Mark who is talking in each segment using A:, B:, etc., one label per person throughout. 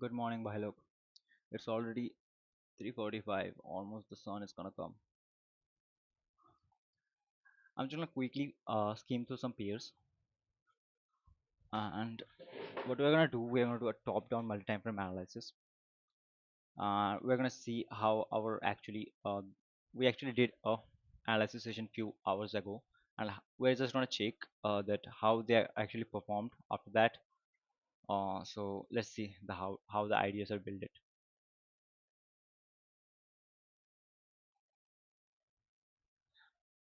A: Good morning, bhai log. It's already 3:45. Almost the sun is gonna come. I'm just gonna quickly skim through some peers, and what we're gonna do a top-down multi-time frame analysis. We're gonna see how our actually we actually did a analysis session few hours ago, and we're just gonna check that how they actually performed after that. So let's see the how the ideas are built.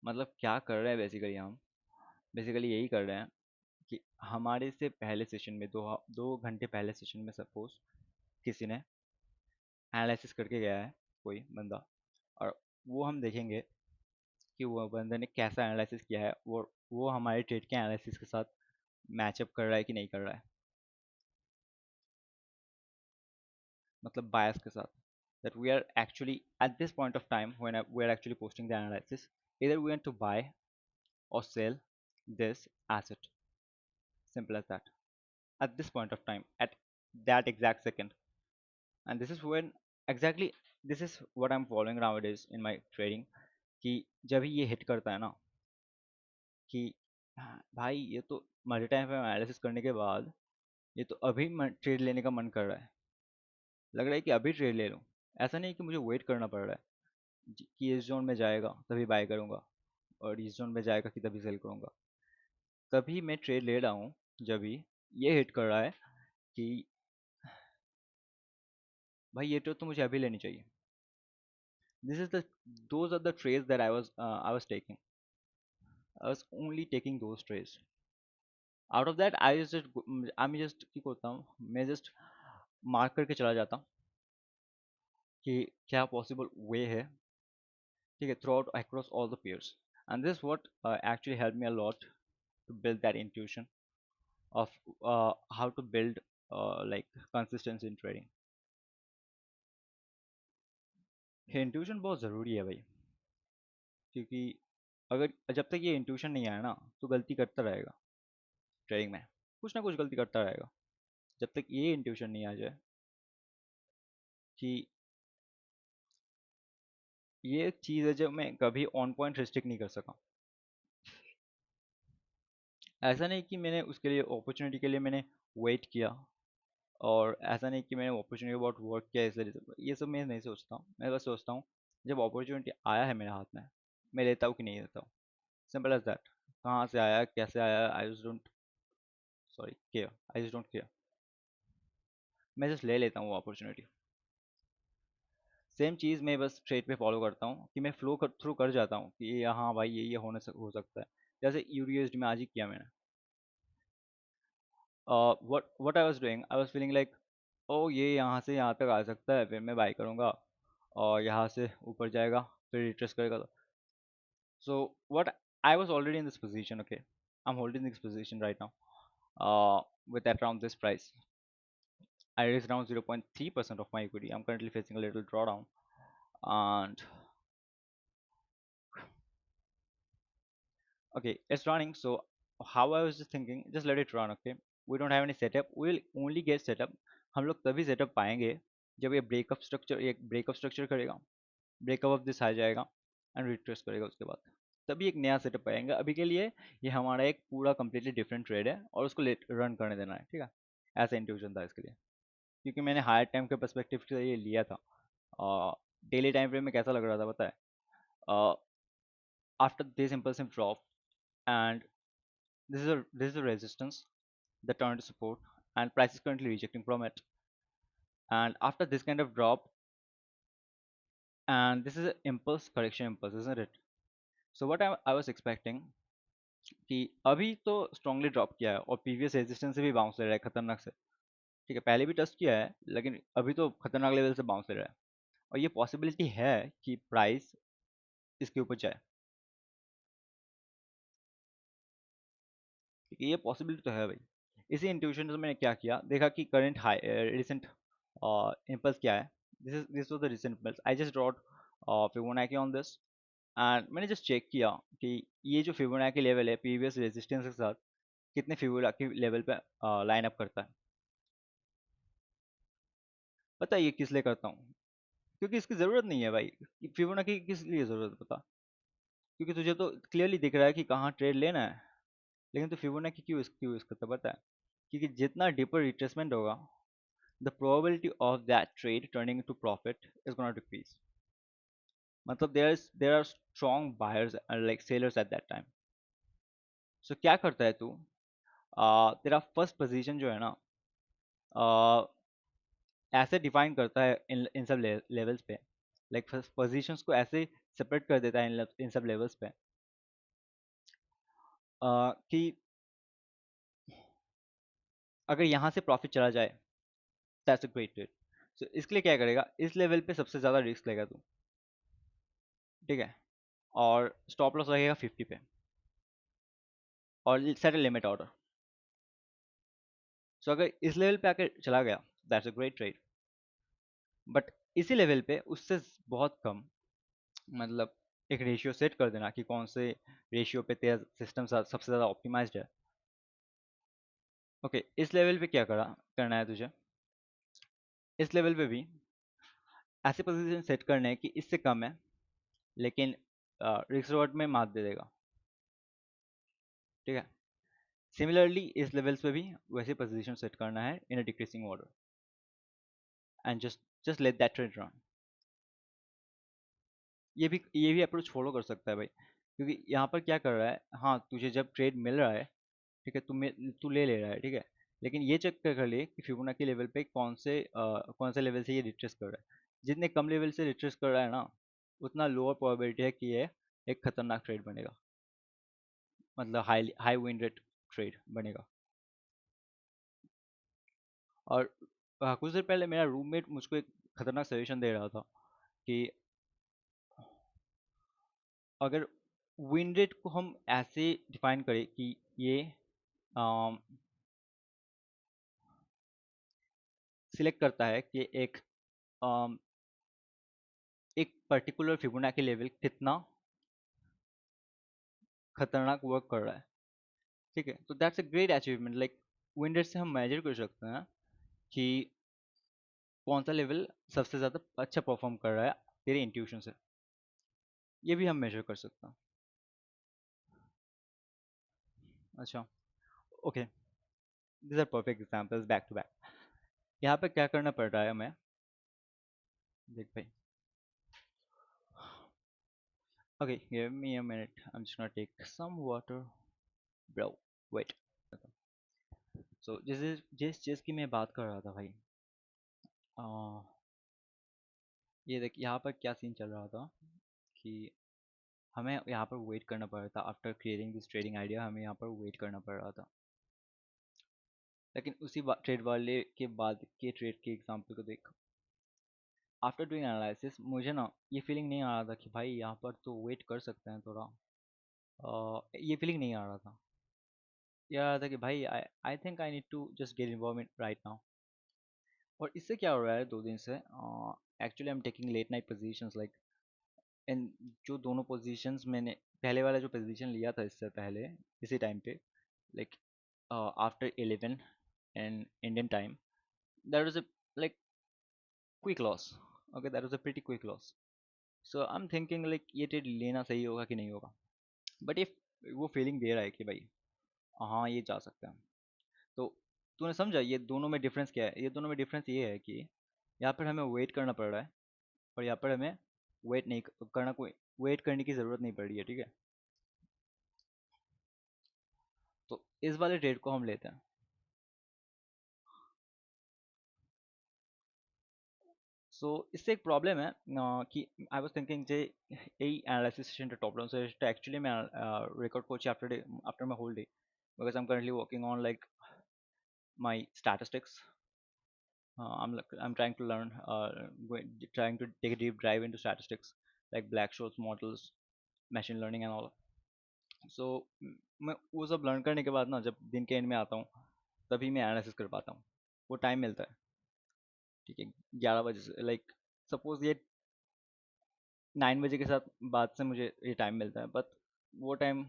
A: मतलब क्या कर रहे हैं basically यही कर रहे हैं कि हमारे से पहले सेशन में 2 घंटे पहले सेशन में सपोज किसी ने एनालिसिस करके गया है कोई बंदा, और वो हम देखेंगे कि वो बंदे ने कैसा एनालिसिस किया है, वो हमारे ट्रेड के एनालिसिस के साथ मैचअप कर रहा है कि नहीं कर रहा है, मतलब बायस के साथ. That we are actually at this point of time when we are actually posting the analysis, either we want to buy or sell this asset. Simple as that. At this point of time, at that exact second. And this is when exactly this is what I'm following nowadays in my trading. कि जब ही ये hit करता है ना कि हाँ, भाई ये तो मल्टी टाइम पे एनालिसिस करने के बाद ये तो अभी ट्रेड लेने का मन कर रहा है, लग रहा है कि अभी ट्रेड ले लूँ. ऐसा नहीं कि मुझे वेट करना पड़ रहा है कि इस जोन में जाएगा तभी बाय करूंगा और इस जोन में जाएगा कि तभी सेल करूंगा. तभी मैं ट्रेड ले रहा हूँ जब भी ये हिट कर रहा है कि भाई ये तो मुझे अभी लेनी चाहिए. This is the those are the trades that I was taking. I was only taking those trades. Out of that, আমি জাস্ট কি করতাম, मैं जस्ट मार्क करके चला जाता कि क्या पॉसिबल वे है, ठीक है, through out across all the pairs. And this what actually helped me a lot to build that intuition of how to build like consistency in trading. Intuition बहुत ज़रूरी है भाई, क्योंकि अगर जब तक ये इंट्यूशन नहीं आया ना तो गलती करता रहेगा ट्रेडिंग में, कुछ ना कुछ गलती करता रहेगा. जब तक ये इंट्यूशन नहीं आ जाए कि ये एक चीज़ है जो मैं कभी ऑन पॉइंट रिस्ट्रिक्ट नहीं कर सका. ऐसा नहीं कि मैंने उसके लिए अपॉर्चुनिटी के लिए मैंने वेट किया, और ऐसा नहीं कि मैंने अपॉर्चुनिटी अबाउट वर्क किया इस तरीके से, ये सब मैं नहीं सोचता हूँ. मैं बस सोचता हूँ जब अपॉर्चुनिटी आया है मेरे हाथ में, मैं लेता हूँ कि नहीं लेता हूँ. Simple as that. कहाँ से आया कैसे आया, I just don't sorry care, I just don't care. मैं जस्ट ले लेता हूँ वो अपॉर्चुनिटी. सेम चीज़ मैं बस ट्रेड पे फॉलो करता हूँ कि मैं फ्लो थ्रू कर जाता हूँ कि ये हाँ भाई ये हो सकता है. जैसे यूडीएसडी में आज ही किया मैंने. what I was doing, I was feeling like, ओ ये यहाँ से यहाँ तक आ सकता है, फिर मैं बाई करूँगा और यहाँ से ऊपर जाएगा, फिर रिट्रेस करेगा. So what, I was already in this position, okay, I'm holding this position right now, with that around this price. I raised around 0.3% of my equity. I'm currently facing a little drawdown, and okay, it's running. So how I was just thinking, just let it run, okay. We don't have any setup, we'll only get setup. हम लोग तभी setup पाएंगे जब ये breakup structure करेगा, breakup of this आ जाएगा and retrace करेगा उसके बाद, तभी एक नया सेटअप आएगा. अभी के लिए ये हमारा एक पूरा कम्प्लीटली डिफरेंट ट्रेड है और उसको रन करने देना है, ठीक है. ऐसा इंट्यूशन था इसके लिए, क्योंकि मैंने हायर टाइम के परस्पेक्टिव से ये लिया था. और डेली टाइम फ्रेम में कैसा लग रहा था पता है, after this impulsive drop, and this is a resistance that turned to support, and price is currently rejecting from it. And after this kind of drop, and this is an impulse correction impulse, isn't it? So what I was expecting कि अभी तो strongly drop किया है और previous resistance से भी bounce ले रहा है खतरनाक से, ठीक है. पहले भी टेस्ट किया है लेकिन अभी तो खतरनाक लेवल से बाउंस ले रहा है, और ये पॉसिबिलिटी है कि प्राइस इसके ऊपर जाए, ठीक है. ये पॉसिबिलिटी तो है भाई. इसी इंट्यूशन से मैंने क्या किया, देखा कि करंट हाई रिसेंट इम्पल्स क्या है. This was the recent impulse. I just drawn Fibonacci on this, and मैंने जस्ट चेक किया कि ये जो फिबोनाची लेवल है प्रीवियस रेजिस्टेंस के साथ कितने फिबोनाची लेवल पे लाइन अप करता है. पता है ये किस लिए करता हूँ? क्योंकि इसकी ज़रूरत नहीं है भाई। फिबोनाची की किस लिए ज़रूरत है पता? क्योंकि तुझे तो क्लियरली दिख रहा है कि कहाँ ट्रेड लेना है, लेकिन तू फिबोनाची क्यों यूज़ करता है पता है? क्योंकि जितना डीपर रिट्रेसमेंट होगा, the probability of that trade turning into profit is going to decrease. मतलब there are strong buyers and like sellers at that time. So क्या करता है तू? तेरा फर्स्ट पोजीशन जो है ना, आ, ऐसे डिफाइन करता है इन सब लेवल्स पे, लाइक फर्स्ट पोजीशंस को ऐसे सेपरेट कर देता है इन सब लेवल्स पे, कि अगर यहाँ से प्रॉफिट चला जाए, दैट्स अ ग्रेट ट्रेड। सो इसके लिए क्या करेगा, इस लेवल पे सबसे ज़्यादा रिस्क लेगा तू, ठीक है? और स्टॉप लॉस लगेगा 50 पे, और सेट लिमिट ऑर्डर। सो अगर इस लेवल पे आकर चला गया, that's a great trade. But इसी लेवल पे उससे बहुत कम, मतलब एक रेशियो सेट कर देना कि कौन से रेशियो पे तेरा सिस्टम सबसे ज़्यादा ऑप्टिमाइज्ड है। ओके, इस लेवल पे क्या करना है तुझे? इस लेवल पे भी ऐसे पोजीशन सेट करने हैं कि इससे कम है, लेकिन रिस्क रिवॉर्ड में मात दे देगा, ठीक है? सिमिलरली इस लेवल्स पे भी वैसे पोजीशन सेट करना है in a decreasing order, and just let that trade run. ये भी अप्रोच फॉलो कर सकता है भाई, क्योंकि यहाँ पर क्या कर रहा है, हाँ तुझे जब ट्रेड मिल रहा है, ठीक है, तू ले रहा है, ठीक है, लेकिन ये चेक कर ले कि फिबोनाची लेवल पे कौन से लेवल से ये रिट्रेस कर रहा है। जितने कम लेवल से रिट्रेस कर रहा है ना, उतना लोअर प्रोबेबिलिटी है कि ये एक खतरनाक ट्रेड बनेगा, मतलब high high win rate trade बनेगा। और कुछ देर पहले मेरा रूममेट मुझको एक खतरनाक सजेशन दे रहा था कि अगर विन रेट को हम ऐसे डिफाइन करें कि ये सिलेक्ट करता है कि अम, एक पर्टिकुलर फिबोनाची लेवल कितना खतरनाक वर्क कर रहा है, ठीक है? तो that's a great achievement, like win rate से हम मेजर कर सकते हैं कि कौन सा लेवल सबसे ज़्यादा अच्छा परफॉर्म कर रहा है तेरे इंट्यूशन से। ये भी हम मेजर कर सकते हैं। अच्छा, okay, this are perfect examples back to back. यहाँ पे क्या करना पड़ रहा है हमें, देख भाई। Okay, give me a minute, I am just gonna take some water, bro, wait. So जिस चीज़ की मैं बात कर रहा था भाई, आ, ये देख यहाँ पर क्या सीन चल रहा था कि हमें यहाँ पर वेट करना पड़ रहा था। After creating this trading idea हमें यहाँ पर वेट करना पड़ रहा था, लेकिन उसी ट्रेड वाले के बाद के ट्रेड के एग्जाम्पल को देख। आफ्टर डूइंग एनालिसिस मुझे ना ये फीलिंग नहीं आ रहा था कि भाई यहाँ पर तो वेट कर सकते हैं थोड़ा, ये फीलिंग नहीं आ रहा था। ये आ रहा था कि भाई I I think I need to just get involve right now. और इससे क्या हो रहा है 2 दिन से, actually I am taking late night positions, like in जो दोनों पोजीशंस मैंने पहले वाला जो पोजीशन लिया था इससे पहले इसी टाइम पे, like after 11 in Indian time, that was a like quick loss. Okay, that was a pretty quick loss. So I'm thinking like ये ट्रेड लेना सही होगा कि नहीं होगा, बट ये वो फीलिंग दे रहा है कि भाई हाँ ये जा सकता है। तो तूने समझा ये दोनों में डिफरेंस क्या है? ये दोनों में डिफरेंस ये है कि यहाँ पर हमें वेट करना पड़ रहा है, और यहाँ पर हमें वेट नहीं करना, कोई वेट करने की ज़रूरत नहीं पड़ रही है, ठीक है? तो इस वाले ट्रेड को हम लेते हैं। সো इससे एक प्रॉब्लम है, कि आई वाज थिंकिंग যে এই অ্যানালাইসিস সেশনটা টপ ডাউন সেশনটা অ্যাকচুয়ালি আমি রেকর্ড করছি after my whole day, because I'm currently working on like my statistics. I'm trying to learn, trying to take a deep dive into statistics like Black-Scholes models, machine learning and all. So मैं वो सब learn करने के बाद ना जब दिन के एंड में आता हूँ, तभी मैं एनालिसिस कर पाता हूँ। वो टाइम मिलता है, ठीक है, 11 बजे से, लाइक सपोज ये 9 बजे के साथ बाद से मुझे ये टाइम मिलता है, बट वो टाइम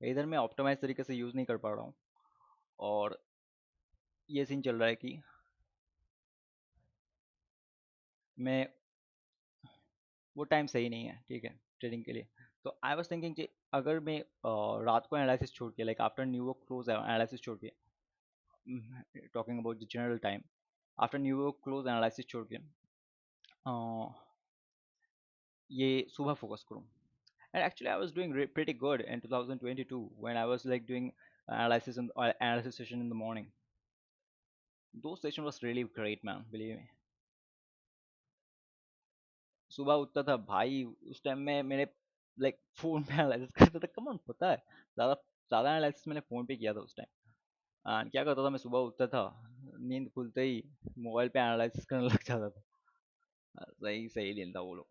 A: इधर मैं ऑप्टिमाइज तरीके से यूज़ नहीं कर पा रहा हूँ। और ये सीन चल रहा है कि मैं वो टाइम सही नहीं है, ठीक है, ट्रेडिंग के लिए। तो आई वाज थिंकिंग कि अगर मैं रात को एनालिसिस छोड़ के, like after new York close analysis छोड़ के, talking about the general time, after new York close analysis छोड़ के अ, ये सुबह फोकस करूँ। And actually, I was doing pretty good in 2022 when I was like doing analysis session in the morning. Those session was really great, man. Believe me. सुबह उठता था भाई, उस टाइम में मैंने लाइक फोन पे एनालिसिस करता था। कम ऑन, पता है, ज्यादा ज्यादा एनालिसिस मैंने फोन पे किया था उस टाइम। एंड क्या करता था, मैं सुबह उठता था, नींद खुलते ही मोबाइल पे एनालिसिस करने लग जाता था। सही सही दिन था वो लोग।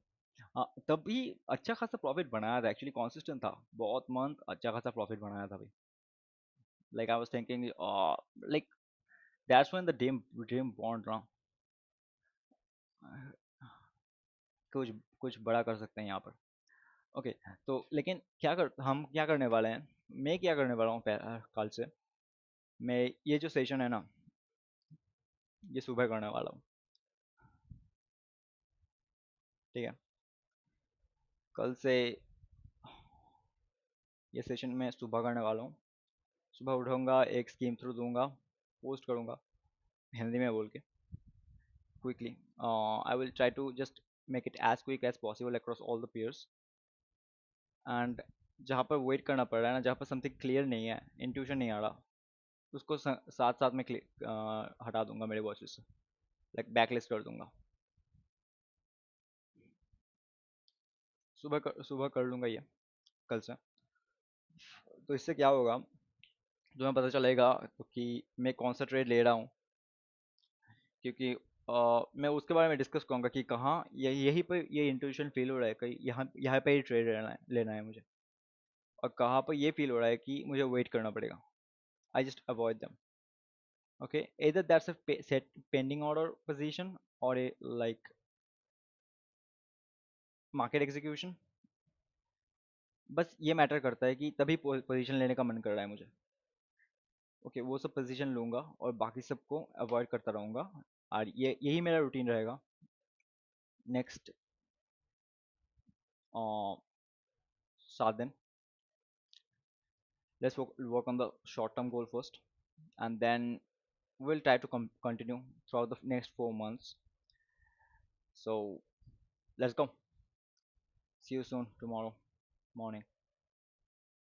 A: तब भी अच्छा खासा प्रॉफिट बनाया था, एक्चुअली कॉन्सिस्टेंट था, बहुत मंथ अच्छा खासा प्रॉफिट बनाया था भाई। Like I was thinking, like that's when the dream born रहा। कुछ कुछ बड़ा कर सकते हैं यहाँ पर। ओके, तो लेकिन हम क्या करने वाले हैं, मैं क्या करने वाला हूँ कल से, मैं ये जो सेशन है ना, ये सुबह करने वाला हूँ। ठीक है, कल से ये सेशन मैं सुबह करने वाला हूँ। सुबह उठूंगा, एक स्कीम थ्रू दूंगा, पोस्ट करूंगा हिंदी में बोल के, quickly. I will try to just make it as quick as possible across all the pairs. And जहाँ पर वेट करना पड़ रहा है ना, जहाँ पर समथिंग क्लियर नहीं है, इंट्यूशन नहीं आ रहा, उसको साथ साथ में हटा दूंगा मेरे वॉचेस से, लाइक बैकलिस्ट कर दूंगा। सुबह कर लूंगा ये कल से। तो इससे क्या होगा, तुम्हें पता चलेगा तो कि मैं कौन सा ट्रेड ले रहा हूँ, क्योंकि मैं उसके बारे में डिस्कस करूंगा कि कहाँ यहीं पर ये इंट्यूशन फील हो रहा है, कहीं यहाँ यहाँ पे ही ट्रेड लेना है मुझे, और कहाँ पर ये फील हो रहा है कि मुझे वेट करना पड़ेगा। I just avoid them. Okay, either that's a set pending order position or a like market execution। बस ये मैटर करता है कि तभी पोजीशन लेने का मन कर रहा है मुझे। ओके, वो सब पोजीशन लूंगा और बाकी सबको अवॉइड करता रहूंगा। और ये यही मेरा रूटीन रहेगा नेक्स्ट 7 दिन। Let's work on the short term goal first, and then we'll try to continue throughout the next 4 months. So let's go. See you soon tomorrow morning.